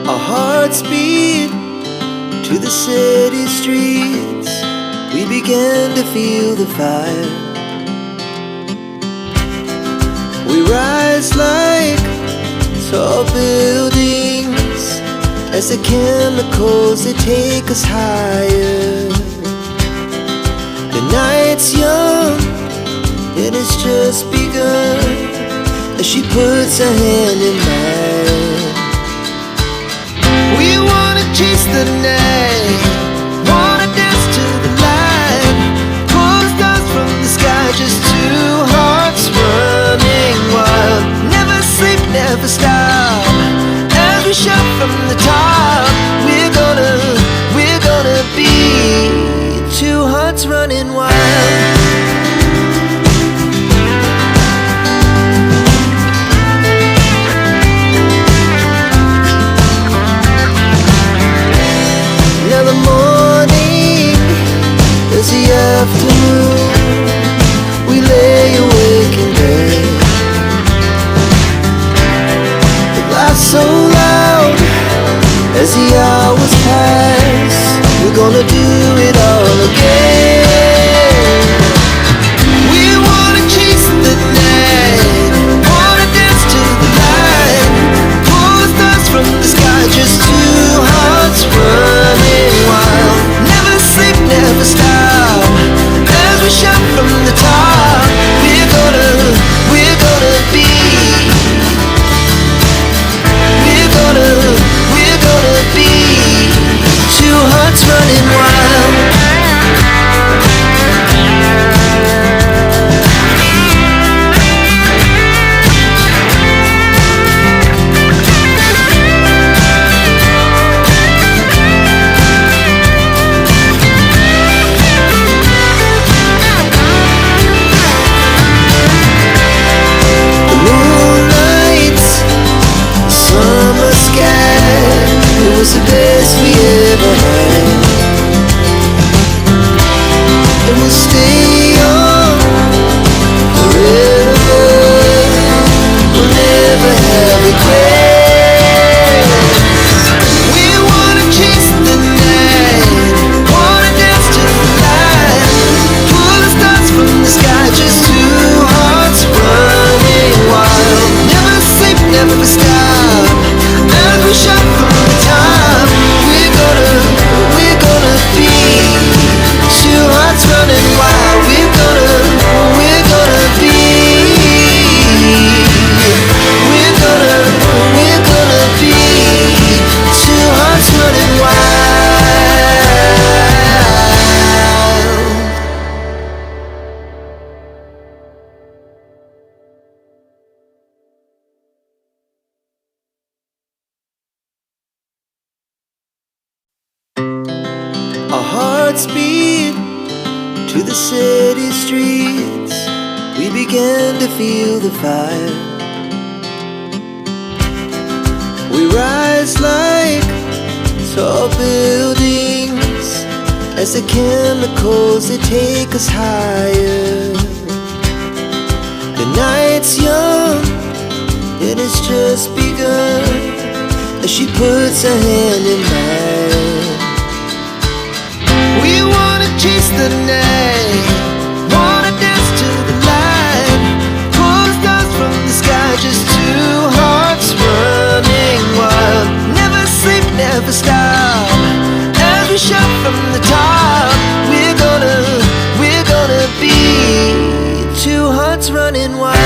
Our hearts beat to the city streets. We began to feel the fire. We rise like tall buildings as the chemicals, they take us higher. The night's young, it has just begun, as she puts her hand in mine. We wanna chase the night, wanna dance to the light, pull the stars from the sky, just two hearts running wild. Never sleep, never stop, as we shout from the top. We're gonna be two hearts running wild. Now the morning is the afternoon. We lay awake in bed. The laughs so loud as the hours pass. We're gonna do it all again. We wanna chase the night, wanna dance to the light, pull the stars from the sky, just two hearts running wild. Never sleep, never stop, as we shout from the top. We're gonna be, we're gonna be two hearts running wild. The moonlight, summer sky, it was the best we ever had. And we'll stay on forever. We'll never have regrets. We wanna chase the night, wanna dance to the light, pull the stars from the sky, just two hearts running wild. Never sleep, never stop, as we shout from the top. We're gonna be two hearts running wild. We're gonna be, we're gonna be two hearts running wild. Our hearts beat to the city streets. We began to feel the fire. We rise like tall buildings as the chemicals, they take us higher. The night's young, it has just begun, as she puts her hand in mine. We wanna chase the night, wanna dance to the light, pull the stars from the sky, just two hearts running wild. Never sleep, never stop, as we shout from the top. We're gonna be two hearts running wild.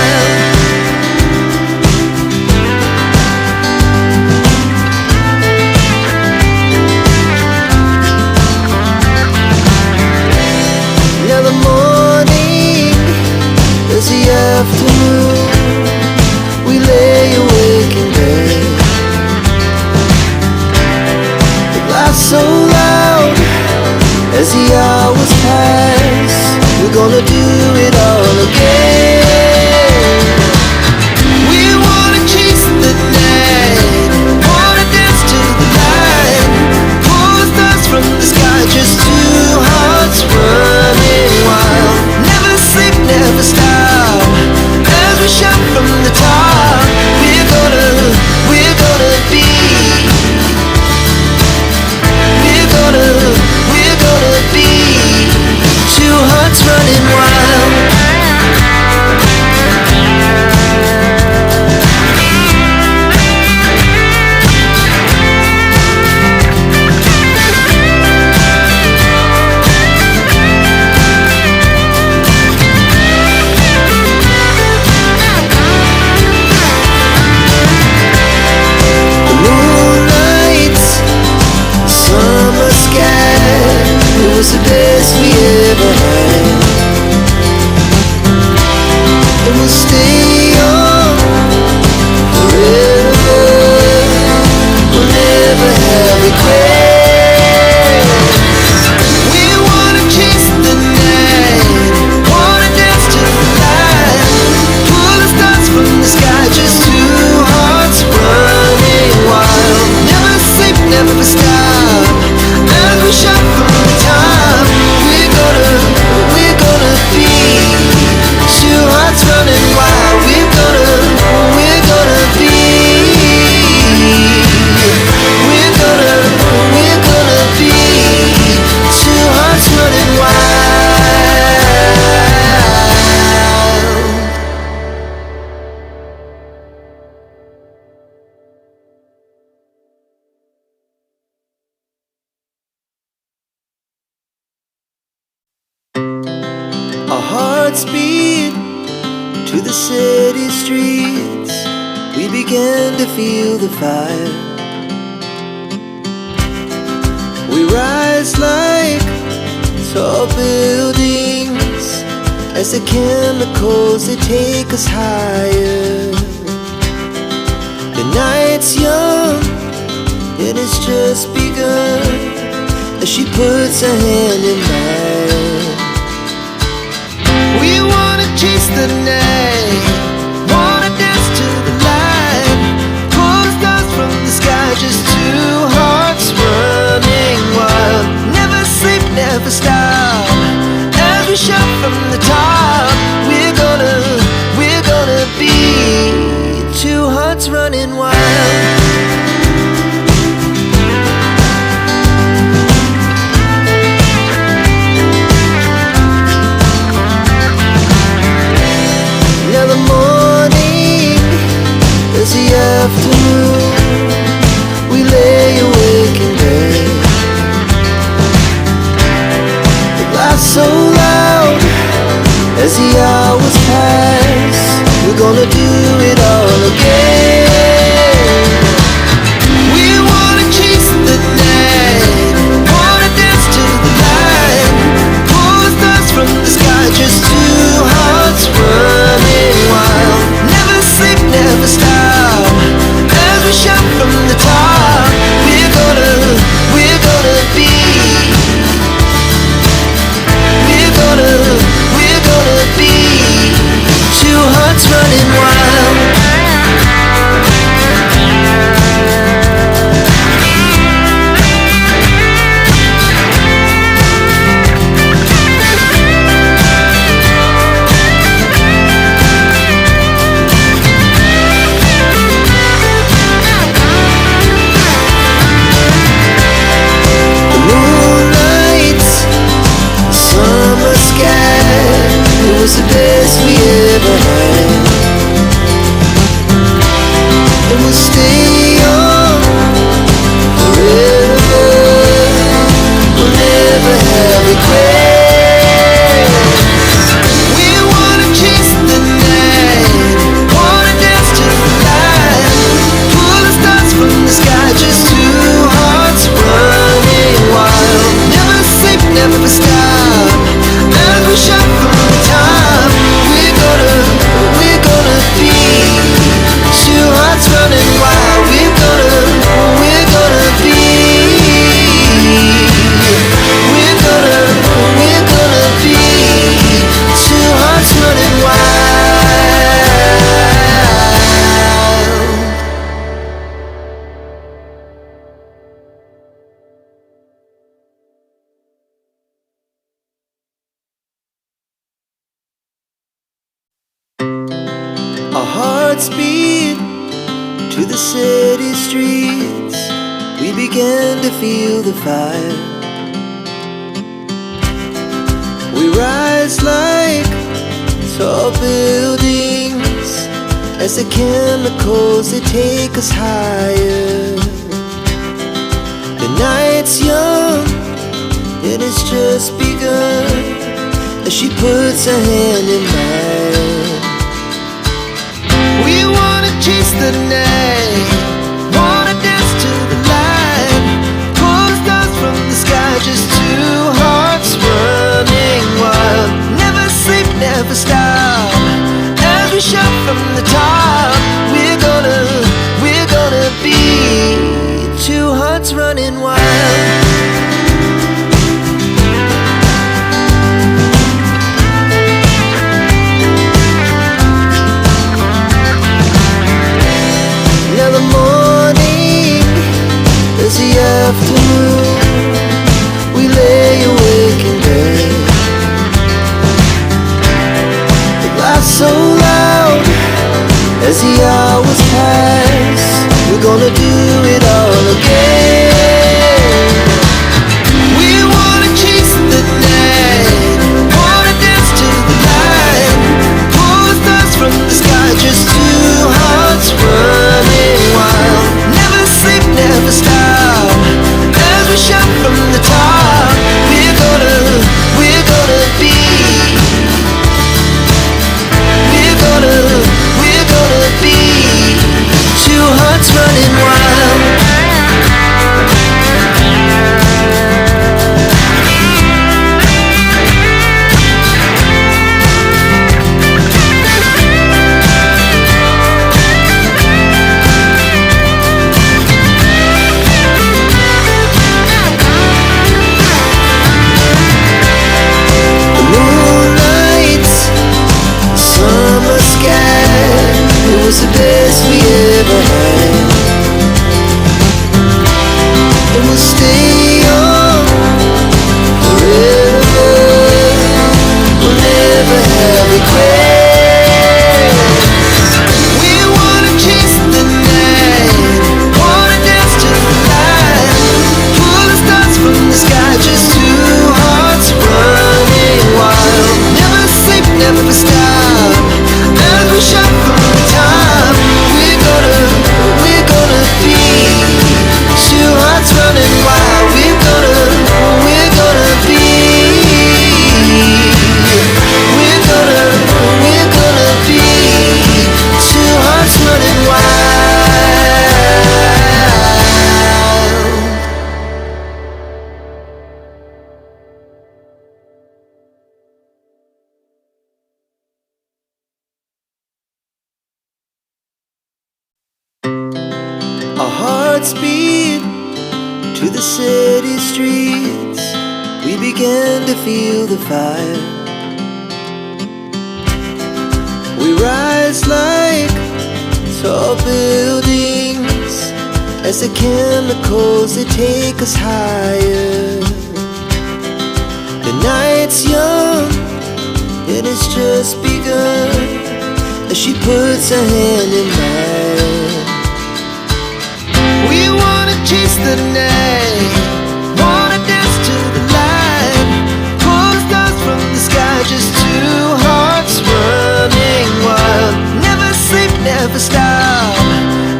Now the morning is the afternoon. We lay awake in bed. The laughs so loud as the hours pass. We're gonna do it all again. We wanna chase the night, wanna dance to the light, pull the stars from the sky, just two hearts running wild. Never sleep, never stop, as we shout from the top. We're gonna be Our hearts beat to the city streets. We began to feel the fire. We rise like tall buildings as the chemicals, they take us higher. The night's young and it's just begun as she puts her hand in mine. We wanna chase the night, wanna dance to the light, pull the stars from the sky, just two hearts running wild. Never sleep, never stop, as we shout from the top. We're gonna be two hearts running wild. Now the morning is the afternoon. We lay awake in bed. The laughs so loud as the hours pass. We're gonna do it all again. We wanna chase the night, wanna dance to the light, pull the stars from the sky, just two hearts running wild. Never sleep, never stop, as we shout from the top. We're gonna be, we're gonna be two hearts running wild. The moonlight, the summer sky, it was the best we ever had. And we'll stay on forever. We'll never have regrets. We wanna chase the night, wanna dance to the light, pull the stars from the sky, just two hearts running wild. Never sleep, never stop, as we shout from the top. We're gonna be two hearts running wild. We're gonna be, we're gonna be two hearts running wild. Our hearts beat to the city streets. We began to feel the fire. We rise like tall buildings as the chemicals, they take us higher. The night's young and it's just begun as she puts her hand in mine. We wanna chase the night, wanna dance to the light, pull the stars from the sky, just two hearts running wild. Never sleep, never stop, as we shout from the top. We're gonna be two hearts running wild. Now the morning is the afternoon. We lay awake in bed. The laughs so loud as the hours pass. We're gonna do it all again. We wanna chase the night, wanna dance to the light, pull the stars from the sky, just two hearts running wild. Never sleep, never stop, as we shout from the top. We're gonna be hearts beat to the city streets. We began to feel the fire. We rise like tall buildings as the chemicals, they take us higher. The night's young and it's just begun as she puts her hand in mine. We wanna chase the night, wanna dance to the light, pull the stars from the sky, just two hearts running wild. Never sleep, never stop,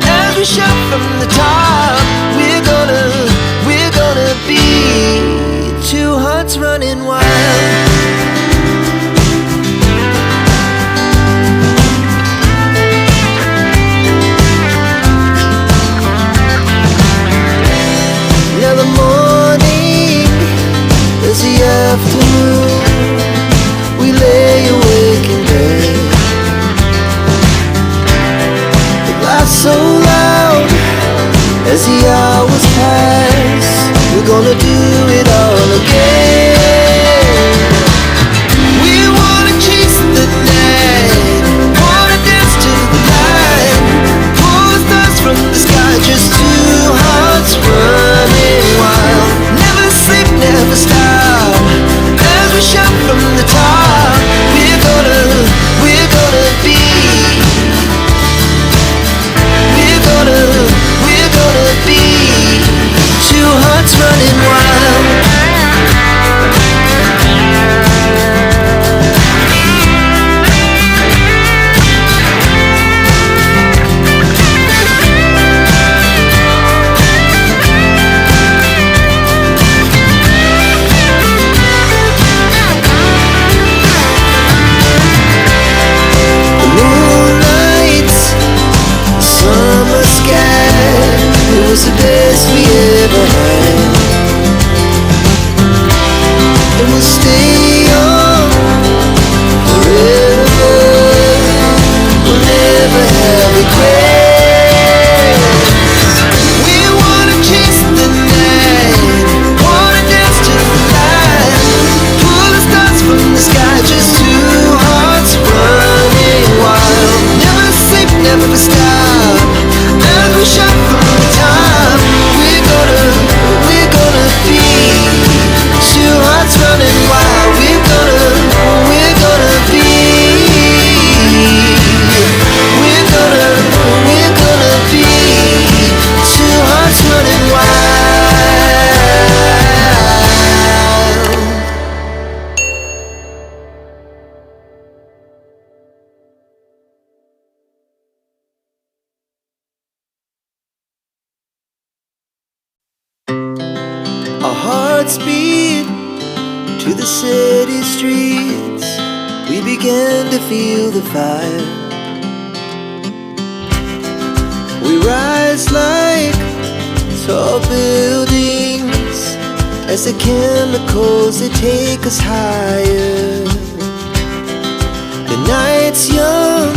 as we shout from the top. We're gonna be two hearts running wild. Now the morning is the afternoon. We lay awake in bed. The glass so loud as the hours pass. We're gonna do it all again. We wanna chase the night, wanna dance to the light, pull the stars from the sky, just two hearts running wild. Never sleep, never stop, as we shout from the top. We're gonna be, we're gonna be two hearts running wild. The moonlight, the summer sky, it was the best we ever had. And we'll stay on forever. We'll never have regrets. We wanna chase the night, wanna dance to the light, pull the stars from the sky, just two hearts running wild. Never sleep, never stop, as we shout from the top. We're gonna be two hearts running wild. We're gonna be, we're gonna be two hearts running wild. Our hearts beat to the city streets. We began to feel the fire. We rise like tall buildings as the chemicals, they take us higher. The night's young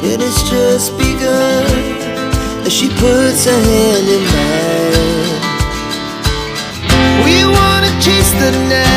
and it's just begun as she puts her hand in mine. We wanna chase the night,